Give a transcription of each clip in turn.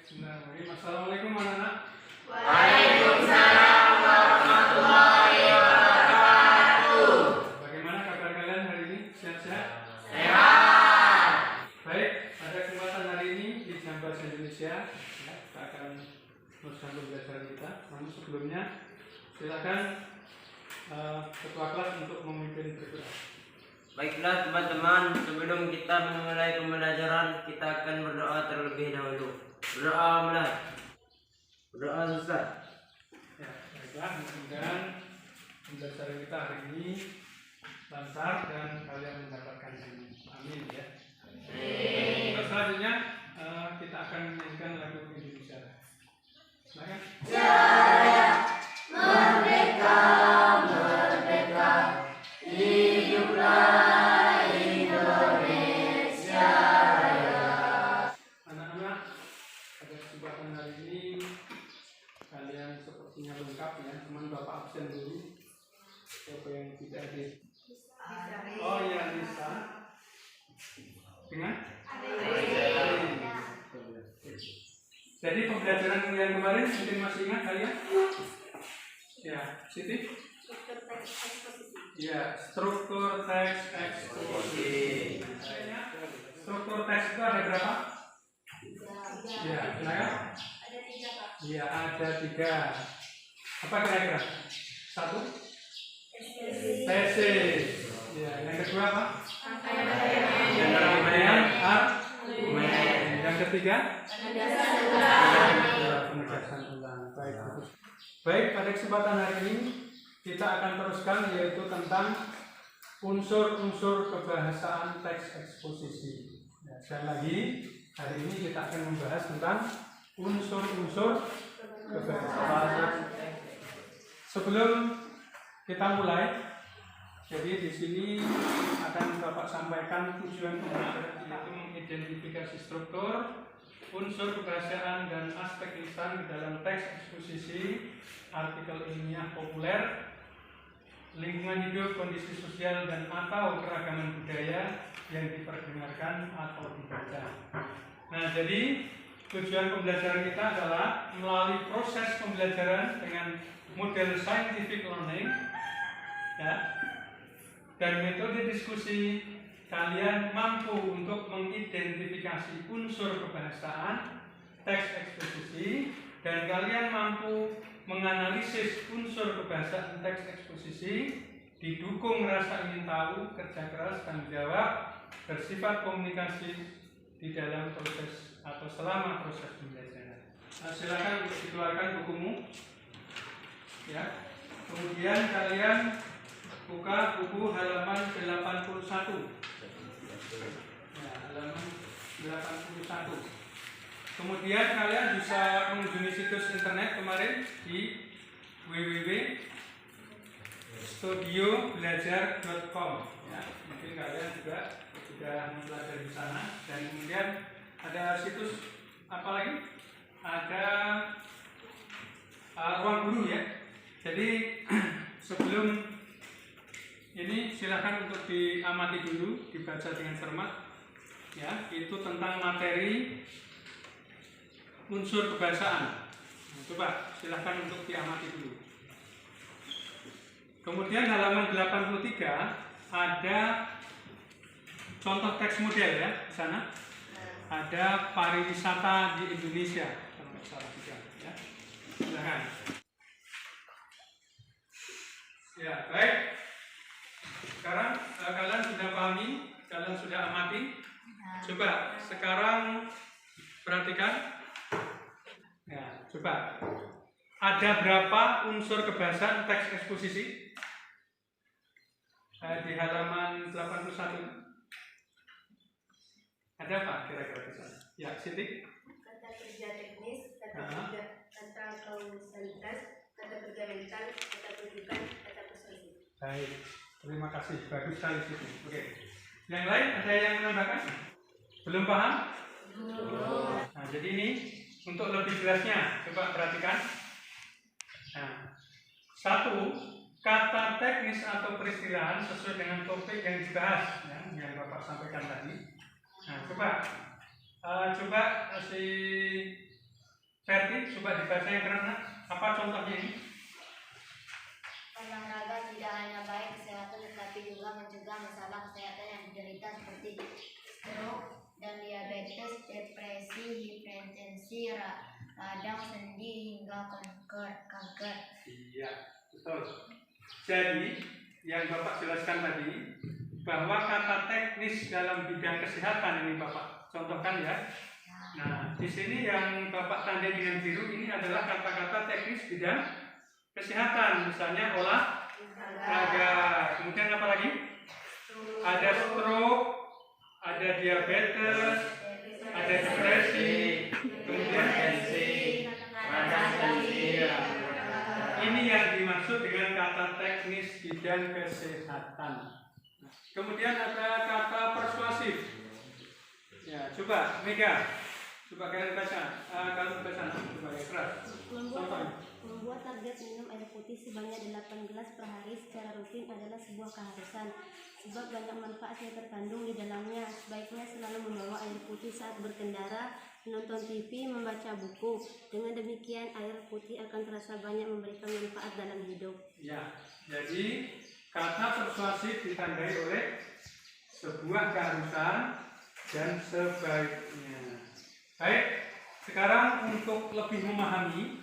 Bismillahirrahmanirrahim. Assalamualaikum anak-anak. Waalaikumsalam warahmatullahi wabarakatuh. Bagaimana kabar kalian hari ini? Sehat-sehat? Sehat. Baik, pada kesempatan hari ini di Jam Bahasa Indonesia kita akan meneruskan pembelajaran kita. Namun sebelumnya silakan ketua kelas untuk memimpin berdoa. Baiklah teman-teman, sebelum kita memulai pembelajaran, kita akan berdoa terlebih dahulu. Berdoa mulai. Berdoa Ustaz. Ya, baiklah, mudah-mudahan pembelajaran kita hari ini lancar dan kalian mendapatkan ilmu. Amin ya. Terus selanjutnya kita akan menyanyikan lagu Indonesia. Silakan. Jaya merdeka, merdeka, hiduplah Indonesia Raya. Anak-anak, pada kesempatan hari ini kalian sepertinya lengkap ya. Teman Bapak absen dulu. Siapa yang tidak hadir? Oh ya, Nisa. Dengan? Jadi pembelajaran yang kemarin mungkin masih ingat kalian? Ya, Siti? Ya, struktur teks eksposisi. Struktur teks itu ada berapa? Ya, silakan. Ya, ada 3. Apa kira-kira? 1? Tesis. Ya, yang kedua apa? Rangkaian argumen. Yang ketiga? Penegasan ulang. Baik, pada kesempatan hari ini kita akan teruskan yaitu tentang unsur-unsur kebahasaan teks eksposisi. Ya, sekali lagi, hari ini kita akan membahas tentang unsur-unsur kebahasaan. Sebelum kita mulai, jadi di sini akan Bapak sampaikan tujuan pembelajaran yaitu mengidentifikasi struktur, unsur kebahasaan dan aspek lisan di dalam teks eksposisi, artikel ilmiah populer, lingkungan hidup, kondisi sosial dan atau keragaman budaya yang diperdengarkan atau dibaca. Nah, jadi tujuan pembelajaran kita adalah melalui proses pembelajaran dengan model scientific learning, ya, dan metode diskusi, kalian mampu untuk mengidentifikasi unsur kebahasaan teks eksposisi dan kalian mampu menganalisis unsur kebahasaan teks eksposisi didukung rasa ingin tahu, kerja keras, tanggung jawab, bersifat komunikasi di dalam proses atau selama proses pembelajaran. Nah, silakan untuk dikeluarkan bukumu, ya. Kemudian kalian buka buku halaman 81. Ya, halaman 81. Kemudian kalian bisa mengunjungi situs internet kemarin di www.studiobelajar.com. Ya, mungkin kalian juga sudah mempelajari di sana. Dan kemudian ada situs apa lagi? Ada ruang guru ya. Jadi sebelum ini silakan untuk diamati dulu, dibaca dengan cermat. Ya, itu tentang materi unsur kebahasaan. Nah, coba silakan untuk diamati dulu. Kemudian halaman 83 ada contoh teks model ya di sana. Ada pariwisata di Indonesia. Ya. Silakan. Ya, baik. Sekarang kalian sudah pahami, kalian sudah amati. Coba sekarang perhatikan. Ya, coba. Ada berapa unsur kebahasaan teks eksposisi? Di halaman 81. Ada apa kira-kira di sana? Ya, Siti. Kata kerja teknis, kata kausalitas, kata kerja mental, kata tujuan, kata persuasi. Baik, terima kasih. Bagus sekali Siti. Oke. Yang lain ada yang menambahkan? Belum paham? Belum. Nah, jadi ini untuk lebih jelasnya, coba perhatikan. Nah, 1. Kata teknis atau peristilahan sesuai dengan topik yang dibahas, ya, yang Bapak sampaikan tadi. Nah, coba si Ferdi, coba dibaca yang karena apa contohnya ini? Olahraga tidak hanya baik kesehatan tetapi juga mencegah masalah kesehatan yang diderita seperti stroke dan diabetes, depresi, hipertensi, radang sendi hingga kanker. Iya, betul. Jadi yang Bapak jelaskan tadi bahwa kata teknis dalam bidang kesehatan ini Bapak contohkan ya. Nah, di sini yang Bapak tandai dengan biru ini adalah kata-kata teknis bidang kesehatan, misalnya olahraga. Kemudian apa lagi? Ada stroke, ada diabetes, ada depresi, kemudian radang sendi. Ini yang dimaksud dengan kata teknis bidang kesehatan. Kemudian ada kata persuasif. Ya, coba Mega. Coba kalian baca, kalau baca coba ya keras. Membuat target minum air putih sebanyak 8 gelas per hari secara rutin adalah sebuah keharusan. Sebab banyak manfaat yang terkandung di dalamnya. Sebaiknya selalu membawa air putih saat berkendara, menonton TV, membaca buku. Dengan demikian air putih akan terasa banyak memberikan manfaat dalam hidup. Ya, jadi kata persuasif ditandai oleh sebuah keharusan dan sebaiknya. Baik, sekarang untuk lebih memahami,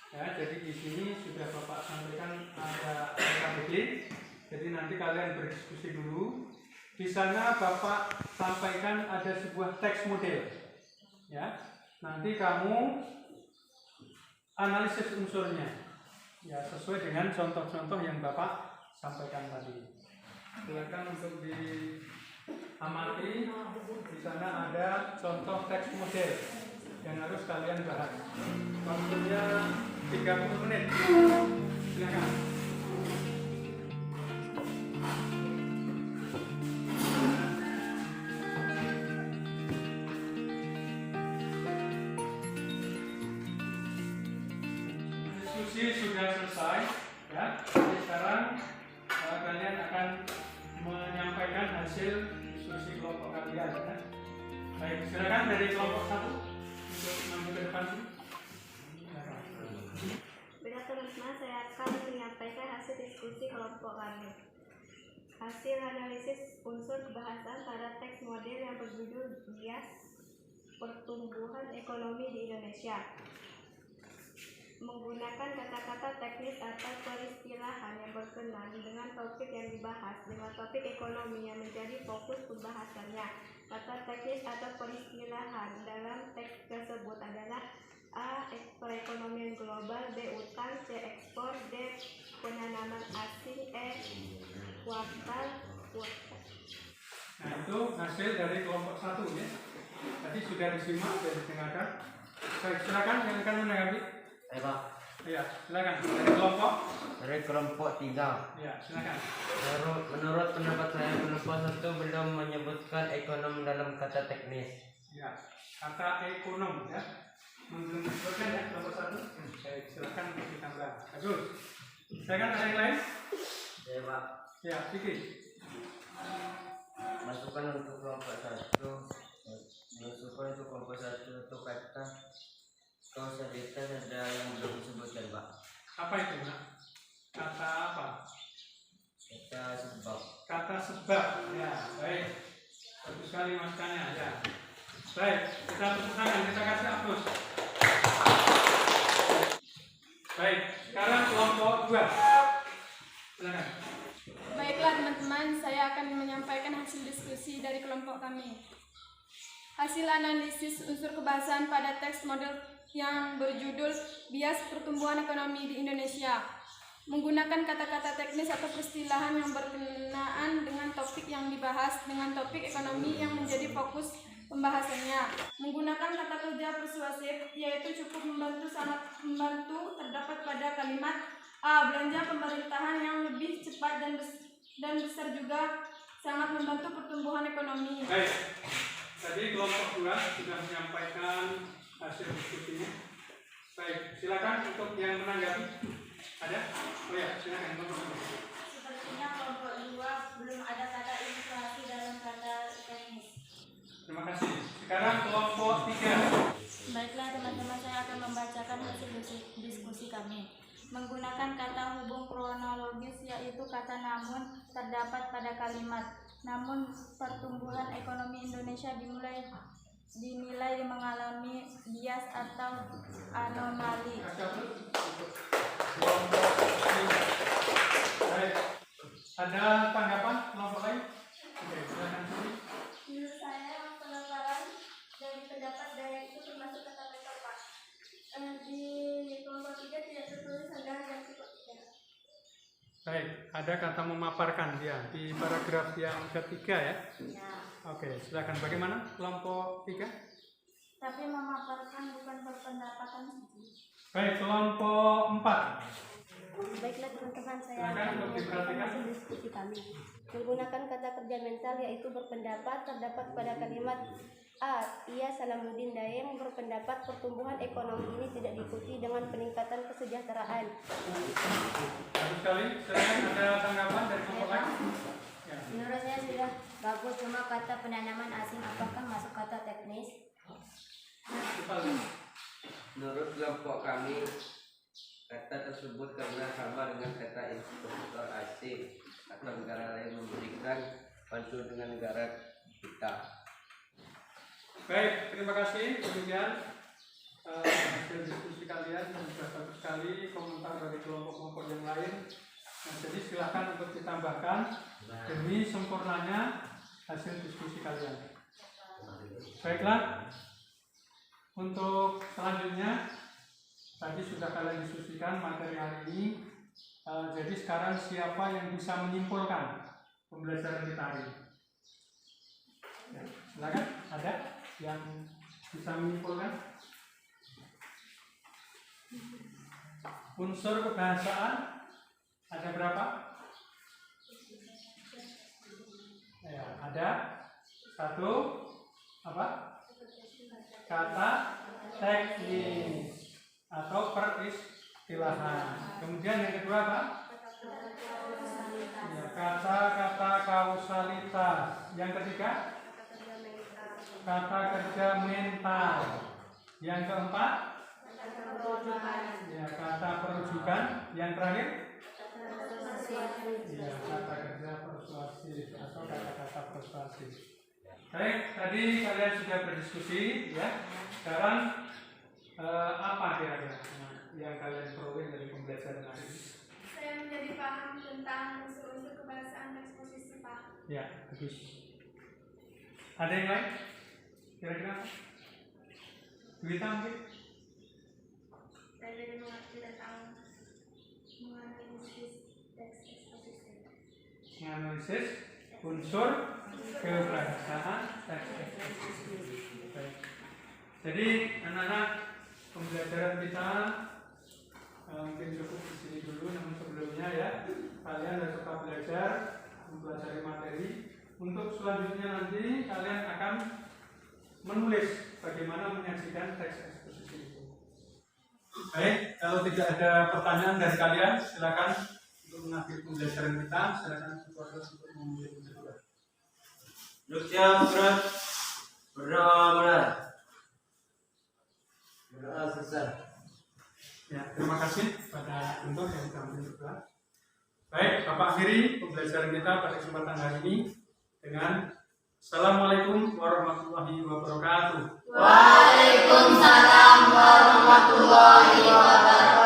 ya, jadi di sini sudah Bapak sampaikan ada KBG, jadi nanti kalian berdiskusi dulu. Di sana Bapak sampaikan ada sebuah teks model, ya. Nanti kamu analisis unsurnya, ya sesuai dengan contoh-contoh yang Bapak sampaikan tadi. Silakan untuk diamati. Di sana ada contoh teks model yang harus kalian bahas. Waktunya 30 menit. Silakan. Diskusi sudah selesai, ya. Jadi sekarang kalian akan menyampaikan hasil diskusi kelompok kalian, ya. Baik, silakan dari kelompok 1 untuk maju ke depan sini. Baiklah teman-teman, saya akan menyampaikan hasil diskusi kelompok kami. Hasil analisis unsur kebahasan pada teks model yang berjudul Bias Pertumbuhan Ekonomi di Indonesia. Menggunakan kata-kata teknis atau peristilahan yang berkenan dengan topik yang dibahas, dengan topik ekonomi yang menjadi fokus pembahasannya. Kata teknis atau peristilahan dalam teks tersebut adalah A. Perekonomian global, B. Utang, C. Ekspor, D. Penanaman asing, E. Kuartal. Nah, itu hasil dari kelompok 1, ya. Tadi sudah disimak, sudah didengarkan. Baik, silakan yang akan menanggapi. Pak. Iya, silakan dari kelompok 3. Ya, silakan. Menurut pendapat saya, kelompok 1 belum menyebutkan ekonom dalam kata teknis. Ya, kata ekonom, ya. Belum disebutkan ya kelompok 1. Baik, silakan untuk ditambah. Bagus. Silakan ada yang lain? Ya Pak. Ya, Vicky. Masukan untuk kelompok 1. Masukan untuk kelompok 1 itu kata kausalitas ada yang belum disebutkan Pak. Apa itu, Nak? Kata apa? Kata sebab. Kata sebab. Ya, baik. Bagus sekali masukannya, ya. Baik, kita tepuk tangan, kita kasih aplaus. Baik, sekarang kelompok 2. Silakan. Baiklah teman-teman, saya akan menyampaikan hasil diskusi dari kelompok kami. Hasil analisis unsur kebahasan pada teks model yang berjudul Bias Pertumbuhan Ekonomi di Indonesia. Menggunakan kata-kata teknis atau peristilahan yang berkenaan dengan topik yang dibahas, dengan topik ekonomi yang menjadi fokus pembahasannya. Menggunakan kata kerja persuasif, yaitu cukup membantu, sangat membantu, terdapat pada kalimat A. Belanja pemerintahan yang lebih cepat dan besar juga sangat membantu pertumbuhan ekonomi. Baik, tadi kelompok 2 sudah menyampaikan hasil diskusinya. Baik, silakan untuk yang menanggapi. Ada? Oh ya, silakan. Sepertinya kelompok 2 belum ada kata ilustrasi dalam kata teknis. Terima kasih. Sekarang kelompok 3. Baiklah teman-teman, saya akan membaca kalimat. Namun pertumbuhan ekonomi Indonesia dinilai mengalami bias atau anomali. Baik. Ada tanggapan kelompok lain? Oke, silakan. Menurut saya penerapan dari pendapat daya itu termasuk kata rekor, Pak. Di kelompok 3 tidak tertulis ada yang cukup tidak. Baik, ada kata memaparkan dia di paragraf yang ketiga ya. Ya. Oke, silakan. Bagaimana kelompok 3? Tapi memaparkan bukan berpendapatan. Baik, kelompok 4. Baiklah teman-teman, saya Silakan akan untuk menyampaikan diperhatikan. hasil diskusi kami. Menggunakan kata kerja mental yaitu berpendapat, terdapat pada kalimat A. Ia Salamuddin Daeng berpendapat pertumbuhan ekonomi ini tidak diikuti dengan peningkatan kesejahteraan. Bagus sekali. Silakan, ada tanggapan dari kelompok lain? Ya. Menurut saya sudah bagus, cuma kata penanaman asing apakah masuk kata teknis? Menurut kelompok kami, kata tersebut karena sama dengan kata investor asing atau negara lain memberikan bantuan dengan negara kita. Baik, terima kasih. Demikian hasil diskusi kalian dan sudah bagus sekali komentar dari kelompok-kelompok yang lain. Nah, jadi silahkan untuk ditambahkan demi sempurnanya hasil diskusi kalian. Baiklah, untuk selanjutnya tadi sudah kalian diskusikan materi hari ini. Jadi sekarang siapa yang bisa menyimpulkan pembelajaran kita hari ini? Ya, silakan, ada yang bisa menyimpulkan? Unsur kebahasaan ada berapa? Ya, ada satu apa? Kata teknis atau peristilahan. Kemudian yang kedua apa? Ya, kata-kata kausalitas. Yang ketiga? Kata kerja mental. Yang keempat? Ya, kata perujukan. Yang terakhir? Ya, kata kerja persuasif atau kata-kata persuasif. Baik, tadi kalian sudah berdiskusi ya. Sekarang apa kira-kira yang kalian peroleh dari pembelajaran hari ini? Saya menjadi paham tentang unsur-unsur kebahasaan dan eksposisi, Pak. Ya, bagus. Ada yang lain? Kira-kira? Duita mungkin? Saya jadi mengerti tentang menganalisis teks eksposisi. Menganalisis unsur kebahasaan teks eksposisi. Baik. Jadi anak-anak, pembelajaran kita mungkin cukup di sini dulu. Namun sebelumnya ya, kalian harus tetap belajar, mempelajari materi. Untuk selanjutnya nanti kalian akan menulis bagaimana menyajikan teks eksposisi itu. Baik, kalau tidak ada pertanyaan dari kalian, silakan untuk mengakhiri pembelajaran kita. Silakan supporter untuk memulai pembelajaran. Duduk berat, berdoa mulai. Berdoa selesai. Ya, terima kasih pada untuk yang telah berdoa. Baik, Bapak akhiri pembelajaran kita pada kesempatan hari ini dengan Assalamualaikum warahmatullahi wabarakatuh. Waalaikumsalam warahmatullahi wabarakatuh.